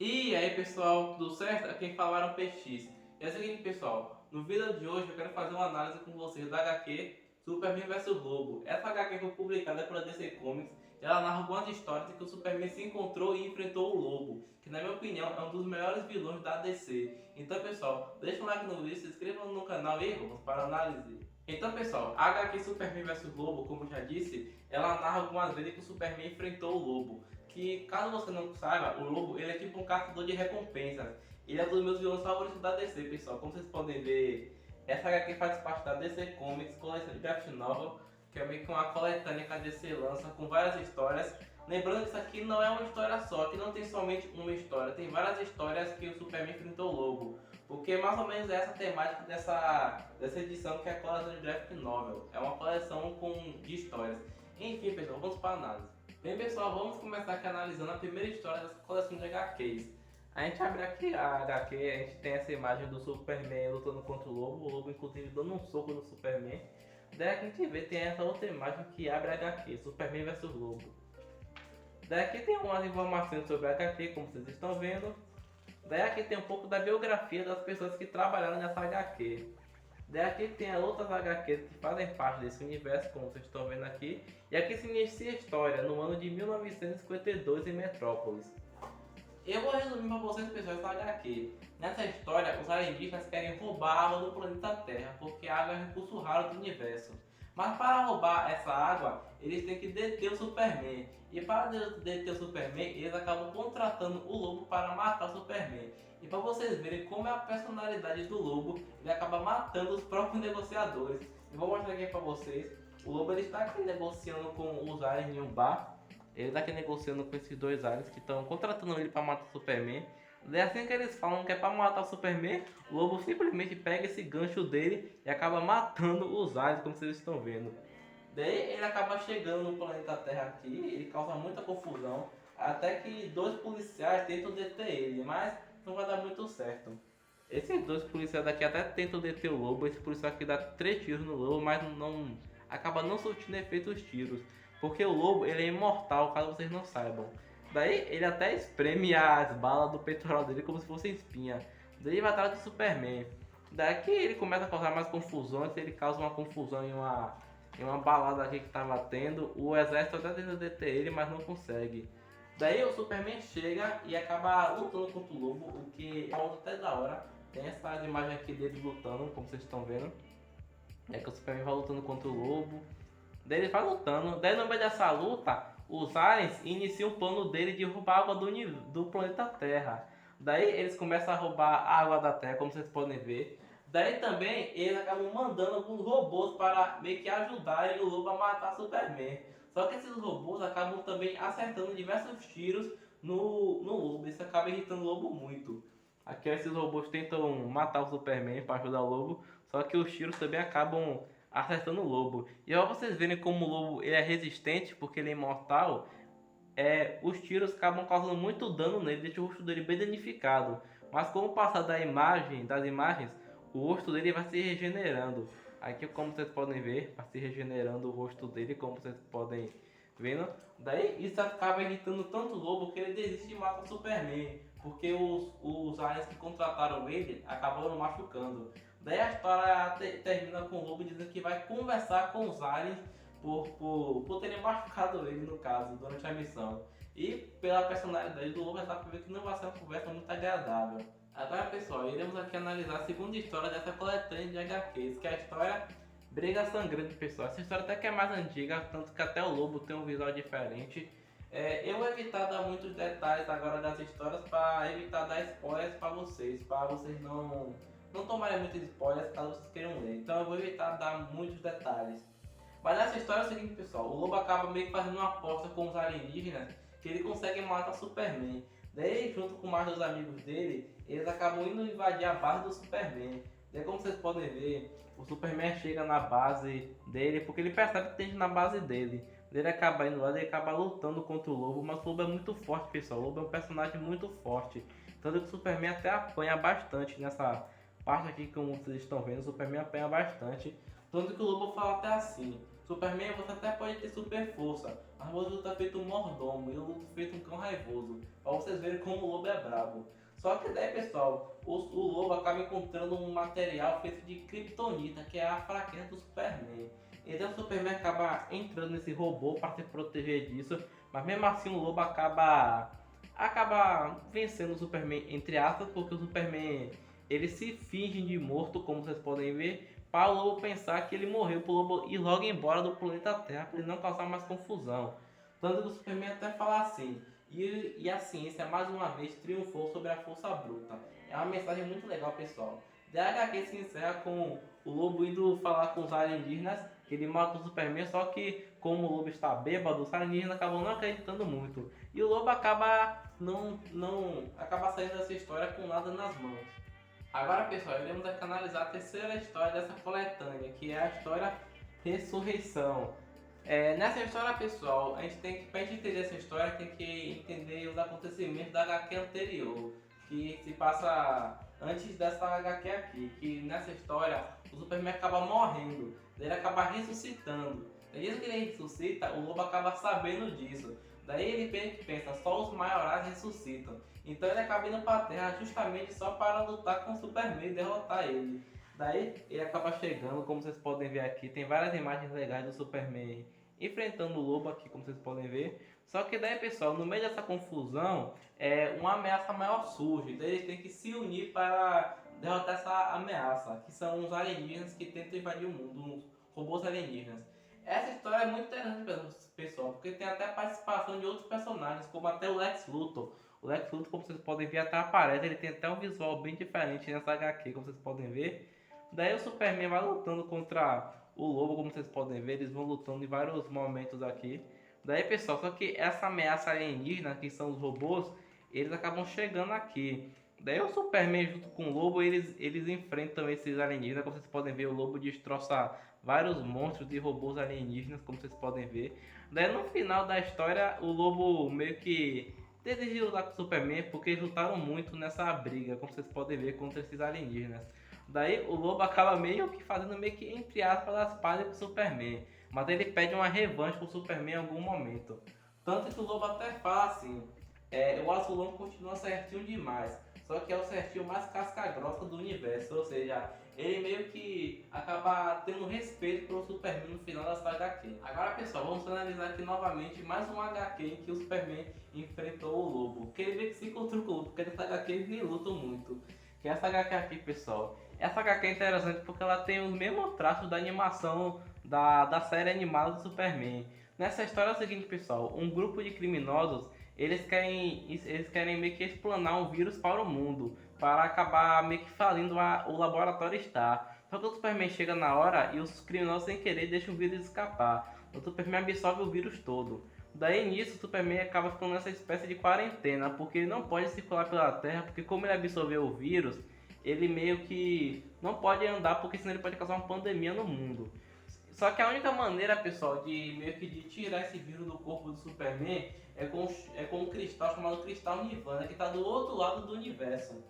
E aí pessoal, tudo certo? Aqui quem fala é o PX. É o seguinte pessoal, no vídeo de hoje eu quero fazer uma análise com vocês da HQ Superman vs Lobo. Essa HQ foi publicada pela DC Comics e ela narra algumas histórias em que o Superman se encontrou e enfrentou o Lobo, que na minha opinião é um dos melhores vilões da DC. Então pessoal, deixa um like no vídeo, se inscreva no canal e vamos para a análise. Então pessoal, a HQ Superman vs Lobo, como eu já disse, ela narra algumas vezes que o Superman enfrentou o Lobo. Que caso você não saiba, o Lobo ele é tipo um caçador de recompensas. Ele é um dos meus vilões favoritos da DC, pessoal. Como vocês podem ver, essa HQ faz parte da DC Comics, coleção de graphic novel, que é meio que uma coletânea que a DC lança com várias histórias. Lembrando que isso aqui não é uma história só, que não tem somente uma história, tem várias histórias que o Superman enfrentou o Lobo. Porque mais ou menos é essa temática dessa edição, que é a coleção de graphic novel. É uma coleção de histórias. Enfim, pessoal, vamos para a análise. Bem, pessoal, vamos começar aqui analisando a primeira história dessa coleção de HQs. A gente abre aqui a HQ, a gente tem essa imagem do Superman lutando contra o Lobo inclusive dando um soco no Superman. Daí aqui a gente vê, tem essa outra imagem que abre a HQ, Superman vs Lobo. Daí aqui tem umas informações sobre a HQ, como vocês estão vendo. Daí aqui tem um pouco da biografia das pessoas que trabalharam nessa HQ. Daí aqui tem outras HQs que fazem parte desse universo, como vocês estão vendo aqui. E aqui se inicia a história no ano de 1952 em Metrópolis. Eu vou resumir para vocês, pessoal, essa HQ. Nessa história, os alienígenas querem roubar a água do planeta Terra, porque a água é um recurso raro do universo. Mas para roubar essa água, eles têm que deter o Superman. E para deter o Superman, eles acabam contratando o Lobo para matar o Superman. E para vocês verem como é a personalidade do Lobo, ele acaba matando os próprios negociadores. Eu vou mostrar aqui para vocês. O Lobo ele está aqui negociando com os aliens em um bar. Ele está aqui negociando com esses dois aliens que estão contratando ele para matar o Superman. Daí assim que eles falam que é para matar o Superman, o Lobo simplesmente pega esse gancho dele e acaba matando os aliens, como vocês estão vendo. Daí ele acaba chegando no planeta Terra aqui, ele causa muita confusão, até que dois policiais tentam deter ele, mas não vai dar muito certo. Esses dois policiais daqui até tentam deter o Lobo, esse policial aqui dá 3 tiros no Lobo, mas não acaba não surtindo efeito os tiros, porque o Lobo ele é imortal, caso vocês não saibam. Daí ele até espreme as balas do peitoral dele como se fosse espinha. Daí ele vai atrás do Superman. Daqui ele começa a causar mais confusões, ele causa uma confusão em uma balada aqui que estava tendo. O exército até tenta deter ele, mas não consegue. Daí o Superman chega e acaba lutando contra o Lobo, o que é algo até da hora. Tem essas imagens aqui dele lutando, como vocês estão vendo. É que o Superman vai lutando contra o Lobo. Daí ele vai lutando. Daí no meio dessa luta, os aliens iniciam o plano dele de roubar água do planeta Terra. Daí eles começam a roubar a água da Terra, como vocês podem ver. Daí também eles acabam mandando alguns robôs para meio que ajudarem o Lobo a matar Superman. Só que esses robôs acabam também acertando diversos tiros no Lobo. Isso acaba irritando o Lobo muito. Aqui esses robôs tentam matar o Superman para ajudar o Lobo. Só que os tiros também acabam acertando o Lobo. E ó, vocês verem como o Lobo ele é resistente, porque ele é imortal, os tiros acabam causando muito dano nele, deixa o rosto dele bem danificado. Mas com o passar das imagens, o rosto dele vai se regenerando. Aqui, como vocês podem ver, vai se regenerando o rosto dele, como vocês podem vendo. Daí isso acaba irritando tanto o Lobo que ele desiste de matar o Superman, porque os aliens que contrataram ele acabaram machucando. Daí a história termina com o Lobo dizendo que vai conversar com os aliens por terem machucado ele, no caso, durante a missão. E pela personalidade do Lobo, dá pra ver que não vai ser uma conversa muito agradável. Agora, pessoal, iremos aqui analisar a segunda história dessa coletânea de HQs, que é a história Briga Sangrante, pessoal. Essa história até que é mais antiga, tanto que até o Lobo tem um visual diferente. Eu vou evitar dar muitos detalhes agora das histórias para evitar dar spoilers para vocês não tomarem muitos spoilers caso vocês queiram ler. Então eu vou evitar dar muitos detalhes. Mas nessa história é o seguinte, pessoal, o Lobo acaba meio que fazendo uma aposta com os alienígenas que ele consegue matar o Superman. Daí, junto com mais dos amigos dele, eles acabam indo invadir a base do Superman. Daí, como vocês podem ver, o Superman chega na base dele porque ele percebe que tem gente na base dele. Ele acaba indo lá, ele acaba lutando contra o Lobo, mas o Lobo é muito forte, pessoal. O Lobo é um personagem muito forte. Tanto que o Superman até apanha bastante nessa parte aqui, como vocês estão vendo, o Superman apanha bastante. Tanto que o Lobo fala até assim: Superman você até pode ter super força, mas você luta feito um mordomo e eu luto feito um cão raivoso, pra vocês verem como o lobo é brabo. Só que daí pessoal, o lobo acaba encontrando um material feito de kryptonita, que é a fraqueza do Superman. Então o Superman acaba entrando nesse robô para se proteger disso, mas mesmo assim o lobo acaba vencendo o Superman, entre aspas, porque o Superman ele se finge de morto, como vocês podem ver, para o lobo pensar que ele morreu, para o lobo ir logo embora do planeta Terra para ele não causar mais confusão. Tanto que o Superman até fala assim, e a ciência mais uma vez triunfou sobre a força bruta. É uma mensagem muito legal, pessoal. Da HQ se encerra com o lobo indo falar com os alienígenas, que ele mata o Superman, só que como o lobo está bêbado, os alienígenas acabam não acreditando muito. E o lobo acaba saindo dessa história com nada nas mãos. Agora pessoal, iremos aqui analisar a terceira história dessa coletânea, que é a história Ressurreição. Nessa história pessoal, pra gente entender essa história, tem que entender os acontecimentos da HQ anterior, que se passa antes dessa HQ aqui, que nessa história o Superman acaba morrendo, ele acaba ressuscitando. Desde que ele ressuscita, o lobo acaba sabendo disso. Daí ele pensa, só os maiorais ressuscitam. Então ele acaba indo pra Terra justamente só para lutar com o Superman e derrotar ele. Daí ele acaba chegando, como vocês podem ver aqui, tem várias imagens legais do Superman enfrentando o lobo aqui, como vocês podem ver. Só que daí pessoal, no meio dessa confusão, uma ameaça maior surge. Daí eles têm que se unir para derrotar essa ameaça, que são os alienígenas que tentam invadir o mundo, os robôs alienígenas. Essa história é muito interessante, pessoal, porque tem até a participação de outros personagens, como até o Lex Luthor. O Lex Luthor, como vocês podem ver, até aparece, ele tem até um visual bem diferente nessa HQ, como vocês podem ver. Daí o Superman vai lutando contra o lobo, como vocês podem ver, eles vão lutando em vários momentos aqui. Daí pessoal, só que essa ameaça alienígena, que são os robôs, eles acabam chegando aqui. Daí o Superman junto com o lobo, eles enfrentam esses alienígenas, como vocês podem ver, o lobo destroça vários monstros e robôs alienígenas, como vocês podem ver. Daí no final da história, o lobo meio que decidiu lutar com o Superman, porque eles lutaram muito nessa briga, como vocês podem ver, contra esses alienígenas. Daí o lobo acaba meio que fazendo meio que entre aspas as pazes com o Superman, mas ele pede uma revanche com o Superman em algum momento. Tanto que o lobo até fala assim, o azulão continua certinho demais, só que é o certinho mais casca grossa do universo, ou seja, ele meio que acaba tendo respeito pelo Superman no final dessa HQ. Agora pessoal, vamos analisar aqui novamente mais um HQ em que o Superman enfrentou o lobo, que ele meio que se encontrou com o lobo, porque nessa HQ eles nem lutam muito. Que essa HQ aqui pessoal, essa HQ é interessante porque ela tem os mesmos traços da animação da série animada do Superman. Nessa história é o seguinte pessoal, um grupo de criminosos eles querem meio que explanar um vírus para o mundo, para acabar meio que falindo o laboratório Star. Só que o Superman chega na hora e os criminosos sem querer deixam o vírus escapar. O Superman absorve o vírus todo. Daí nisso o Superman acaba ficando nessa espécie de quarentena, porque ele não pode circular pela Terra, porque como ele absorveu o vírus, ele meio que não pode andar, porque senão ele pode causar uma pandemia no mundo. Só que a única maneira, pessoal, de meio que de tirar esse vírus do corpo do Superman é com um cristal chamado Cristal Nirvana, que está do outro lado do universo.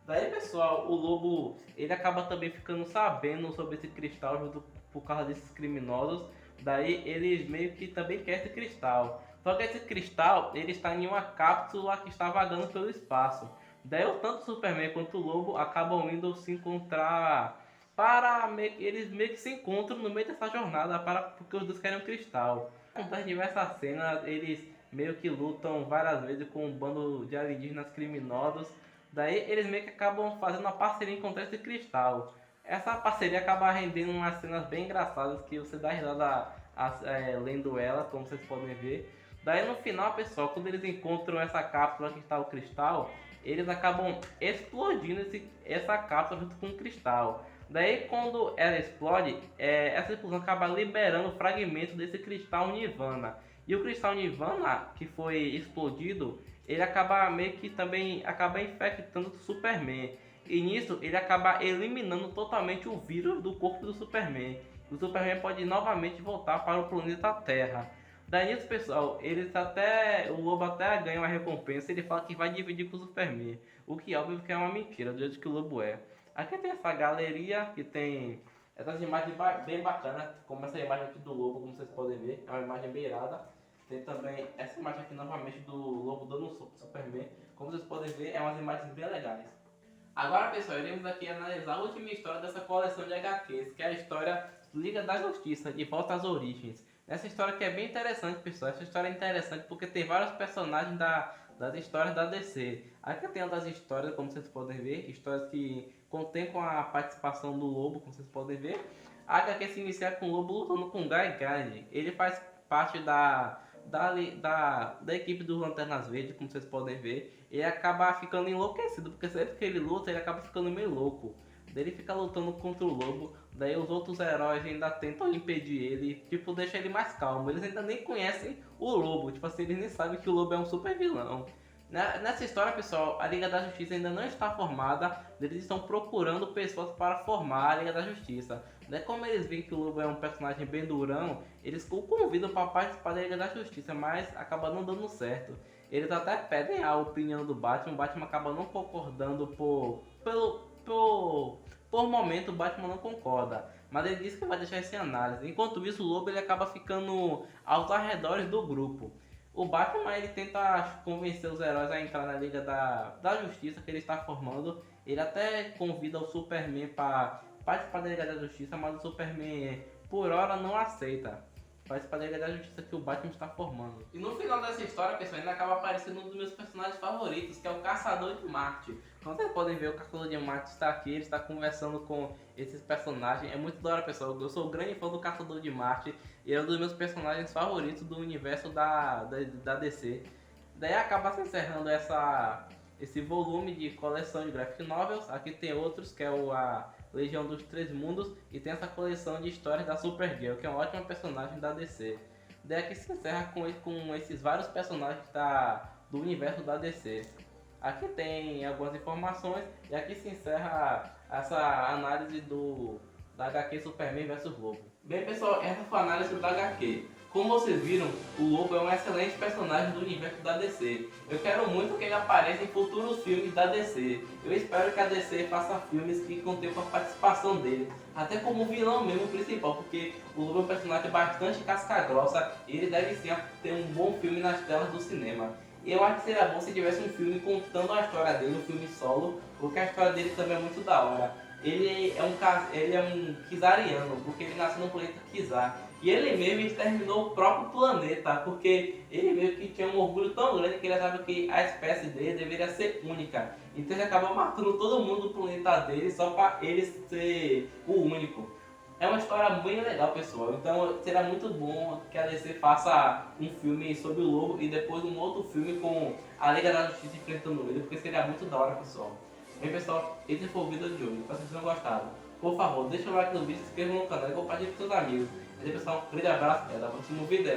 Daí, pessoal, o lobo ele acaba também ficando sabendo sobre esse cristal junto por causa desses criminosos. Daí eles meio que também querem esse cristal. Só que esse cristal ele está em uma cápsula que está vagando pelo espaço. Daí tanto o Superman quanto o lobo acabam indo se encontrar eles meio que se encontram no meio dessa jornada porque os dois querem um cristal. Acontece diversas cenas, eles meio que lutam várias vezes com um bando de alienígenas criminosos. Daí eles meio que acabam fazendo uma parceria em encontrar esse cristal. Essa parceria acaba rendendo umas cenas bem engraçadas que você dá risada lendo ela, como vocês podem ver. Daí no final, pessoal, quando eles encontram essa cápsula que está o cristal, eles acabam explodindo essa cápsula junto com o cristal. Daí quando ela explode, essa explosão acaba liberando fragmentos desse cristal Nirvana. E o cristal Nirvana, que foi explodido, ele acaba meio que também acaba infectando o Superman. E nisso ele acaba eliminando totalmente o vírus do corpo do Superman. O Superman pode novamente voltar para o planeta Terra. Daí nisso, pessoal, o lobo até ganha uma recompensa. Ele fala que vai dividir com o Superman, o que óbvio que é uma mentira, do jeito que o lobo é. Aqui tem essa galeria que tem Essas imagens bem bacanas, como essa imagem aqui do lobo, como vocês podem ver, é uma imagem bem irada. Tem também essa imagem aqui novamente do lobo dando um soco pro Superman, como vocês podem ver, é umas imagens bem legais. Agora pessoal, iremos aqui analisar a última história dessa coleção de HQs, que é a história Liga da Justiça, de volta às origens. Essa história que é bem interessante pessoal, essa história é interessante porque tem vários personagens das histórias da DC. Aqui tem outras histórias, como vocês podem ver, histórias que contém com a participação do Lobo, como vocês podem ver. A HQ se inicia com o Lobo lutando com o Guy Gardner. Ele faz parte da equipe dos Lanternas Verdes, como vocês podem ver. Ele acaba ficando enlouquecido, porque sempre que ele luta, ele acaba ficando meio louco. Daí ele fica lutando contra o Lobo, daí os outros heróis ainda tentam impedir ele, tipo, deixa ele mais calmo. Eles ainda nem conhecem o Lobo, tipo assim, eles nem sabem que o Lobo é um super vilão. Nessa história, pessoal, a Liga da Justiça ainda não está formada, eles estão procurando pessoas para formar a Liga da Justiça. Daí, como eles veem que o Lobo é um personagem bem durão, eles o convidam para participar da Liga da Justiça, mas acaba não dando certo. Eles até pedem a opinião do Batman, o Batman acaba não concordando por momento o Batman não concorda, mas ele diz que vai deixar isso em análise. Enquanto isso, o Lobo ele acaba ficando aos arredores do grupo. O Batman ele tenta convencer os heróis a entrar na Liga da Justiça que ele está formando. Ele até convida o Superman para participar da Liga da Justiça, mas o Superman por hora não aceita participar da Liga da Justiça que o Batman está formando. E no final dessa história, pessoal, ainda acaba aparecendo um dos meus personagens favoritos, que é o Caçador de Marte. Como vocês podem ver, o Caçador de Marte está aqui, ele está conversando com esses personagens. É muito da hora, pessoal. Eu sou um grande fã do Caçador de Marte e é um dos meus personagens favoritos do universo da DC. Daí acaba se encerrando esse volume de coleção de graphic novels. Aqui tem outros, que é a Legião dos Três Mundos, e tem essa coleção de histórias da Supergirl, que é uma ótima personagem da DC. Daí aqui se encerra com esses vários personagens do universo da DC. Aqui tem algumas informações e aqui se encerra essa análise da HQ Superman vs Lobo. Bem pessoal, essa foi a análise da HQ. Como vocês viram, o Lobo é um excelente personagem do universo da DC. Eu quero muito que ele apareça em futuros filmes da DC. Eu espero que a DC faça filmes que contenham a participação dele, até como vilão mesmo principal, porque o Lobo é um personagem bastante casca-grossa e ele deve sim ter um bom filme nas telas do cinema. E eu acho que seria bom se tivesse um filme contando a história dele, um filme solo, porque a história dele também é muito da hora. Ele é um Kizariano, porque ele nasceu no planeta Kizar. E ele mesmo exterminou o próprio planeta, porque ele meio que tinha um orgulho tão grande que ele achava que a espécie dele deveria ser única. Então ele acaba matando todo mundo do planeta dele só para ele ser o único. É uma história bem legal, pessoal. Então será muito bom que a DC faça um filme sobre o Lobo e depois um outro filme com a Liga da Justiça enfrentando ele, porque seria muito da hora, pessoal. Bem pessoal, esse foi o vídeo de hoje. Espero que vocês tenham gostado. Por favor, deixa o like no vídeo, se inscreva no canal e compartilhe com seus amigos. E aí pessoal, um grande abraço e até o próximo vídeo.